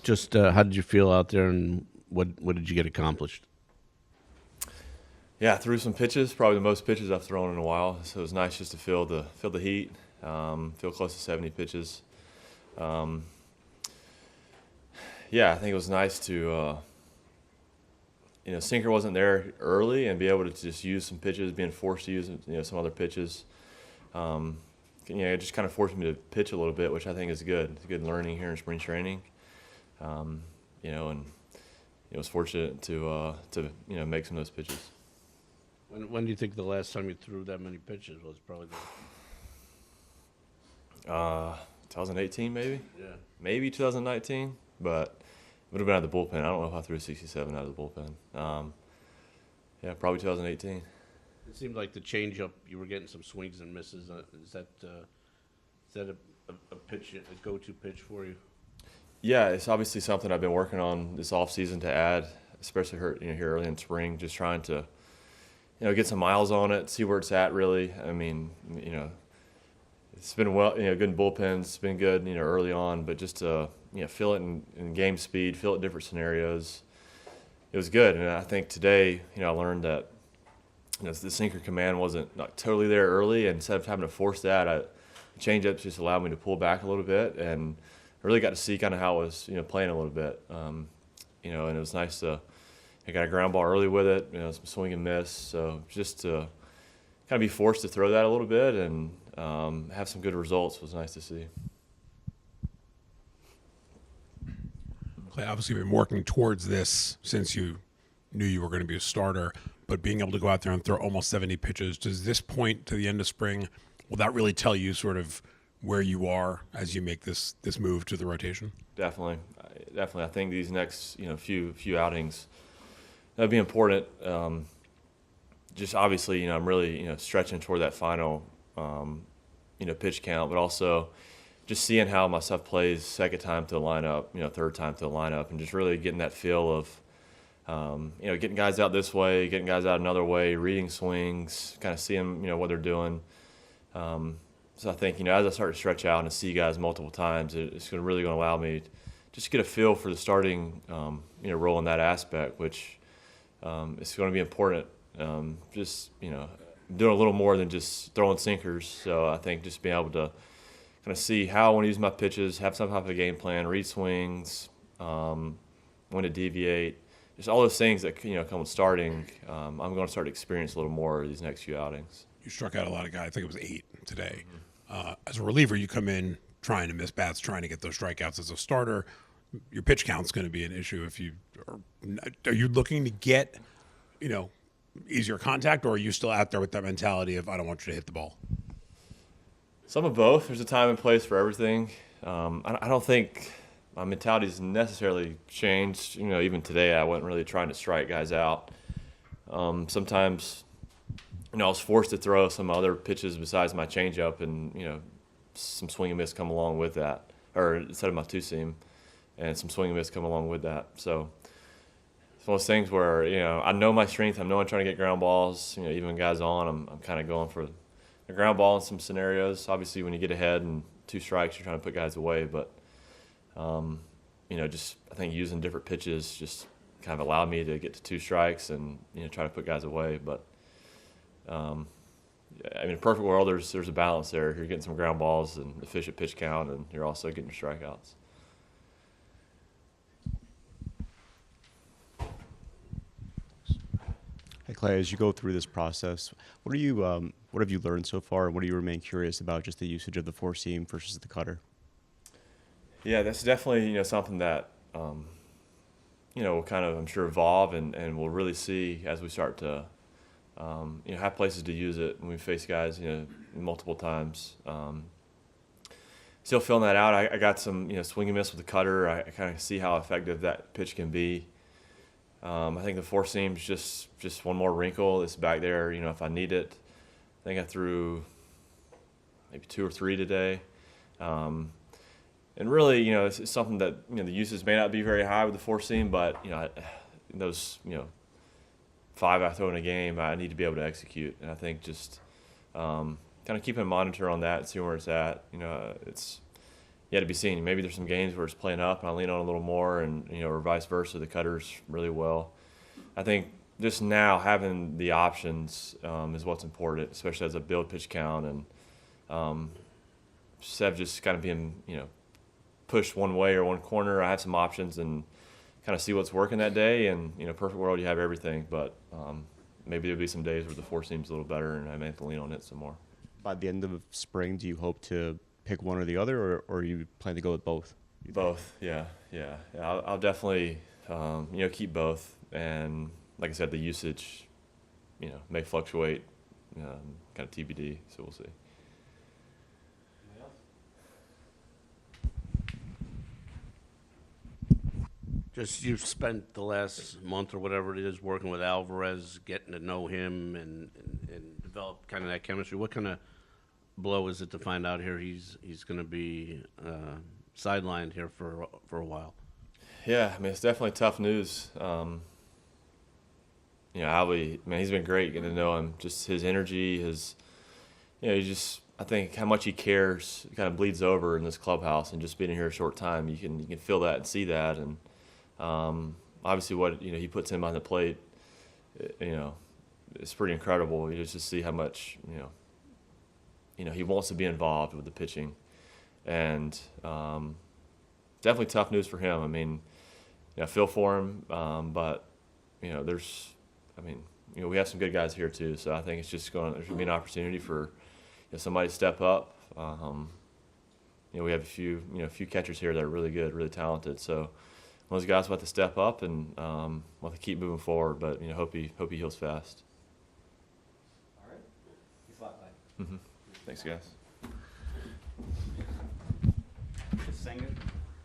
Just how did you feel out there, and what did you get accomplished? Yeah, threw some pitches, probably the most pitches I've thrown in a while. So it was nice just to feel the heat, feel close to 70 pitches. Um, yeah, I think it was nice to, sinker wasn't there early and be able to just use some pitches, being forced to use some other pitches. It just kind of forced me to pitch a little bit, which I think is good. It's good learning here in spring training. And was fortunate to make some of those pitches. When do you think the last time you threw that many pitches was? Probably 2018 maybe? Yeah. Maybe 2019, but it would have been out of the bullpen. I don't know if I threw 67 out of the bullpen. Probably 2018. It seemed like the changeup, you were getting some swings and misses. Is that a pitch, a go-to pitch for you? Yeah, it's obviously something I've been working on this off season to add, especially here early in spring, just trying to get some miles on it, see where it's at really. I mean, it's been good in bullpens, it's been good, early on, but just to, feel it in game speed, feel it in different scenarios, it was good. And I think today, I learned that, the sinker command wasn't not totally there early, and instead of having to force that, the changeups just allowed me to pull back a little bit, and I really got to see kind of how it was, playing a little bit, and it was nice to. I got a ground ball early with it, some swing and miss. So just to kind of be forced to throw that a little bit and have some good results was nice to see. Clay, obviously you've been working towards this since you knew you were going to be a starter, but being able to go out there and throw almost 70 pitches, does this point to the end of spring, will that really tell you sort of where you are as you make this move to the rotation? Definitely. I think these next few outings, that'd be important. Just obviously, I'm really stretching toward that final pitch count, but also just seeing how my stuff plays second time to the lineup, third time to the lineup, and just really getting that feel of getting guys out this way, getting guys out another way, reading swings, kind of seeing what they're doing. So I think as I start to stretch out and see guys multiple times, it's really going to allow me to just get a feel for the starting role in that aspect, which it's going to be important. Just doing a little more than just throwing sinkers. So I think just being able to kind of see how I want to use my pitches, have some type of game plan, read swings, when to deviate, just all those things that come with starting. I'm going to start to experience a little more these next few outings. You struck out a lot of guys. I think it was 8 today. As a reliever, you come in trying to miss bats, trying to get those strikeouts. As a starter, your pitch count's going to be an issue. If you are you looking to get easier contact, or are you still out there with that mentality of I don't want you to hit the ball? Some of both. There's a time and place for everything. I don't think my mentality has necessarily changed. Even today, I wasn't really trying to strike guys out. Sometimes, I was forced to throw some other pitches besides my changeup, and some swing and miss come along with that, or instead of my two seam, and some swing and miss come along with that. So it's one of those things where I know my strength. I know I'm trying to get ground balls. Even when guys on, I'm kind of going for the ground ball in some scenarios. Obviously, when you get ahead and 2 strikes, you're trying to put guys away. But just I think using different pitches just kind of allowed me to get to 2 strikes and try to put guys away. But in a perfect world, there's a balance there. You're getting some ground balls and efficient pitch count, and you're also getting your strikeouts. Hey Clay, as you go through this process, what have you learned so far, and what do you remain curious about just the usage of the 4-seam versus the cutter? Yeah, that's definitely something that will kind of, I'm sure, evolve and we'll really see as we start to have places to use it when we face guys multiple times. Still filling that out. I got some swing and miss with the cutter. I kind of see how effective that pitch can be. I think the 4-seam's just one more wrinkle. It's back there, if I need it. I think I threw maybe 2 or 3 today. And really, it's something that, the uses may not be very high with the 4-seam, but, those, 5 I throw in a game, I need to be able to execute. And I think just kind of keeping a monitor on that and see where it's at. It's yet to be seen. Maybe there's some games where it's playing up and I lean on a little more, and or vice versa. The cutter's really well. I think just now having the options is what's important, especially as a build pitch count, and instead of just kind of being pushed one way or one corner, I have some options and kind of see what's working that day. And perfect world, you have everything, but maybe there'll be some days where the four seam's a little better, and I may have to lean on it some more. By the end of spring, do you hope to pick one or the other, or you plan to go with both? Both, yeah. I'll definitely, keep both. And like I said, the usage, may fluctuate, kind of TBD. So we'll see. Just you've spent the last month or whatever it is working with Alvarez, getting to know him and develop kind of that chemistry. What kind of blow is it to find out here he's going to be sidelined here for a while? Yeah, I mean, it's definitely tough news. Albie, man, he's been great getting to know him. Just his energy, I think how much he cares kind of bleeds over in this clubhouse, and just being here a short time, you can feel that and see that. And obviously what he puts in on the plate, it's pretty incredible. You just see how much he wants to be involved with the pitching, and definitely tough news for him. I mean, I feel for him, but we have some good guys here too. So I think it's just there's going to be an opportunity for somebody to step up. We have a few catchers here that are really good, really talented. So one of those guys will have to step up, and we'll have to keep moving forward. But hope he heals fast. All right. Thanks a lot, Mike. Thanks, guys. Singer.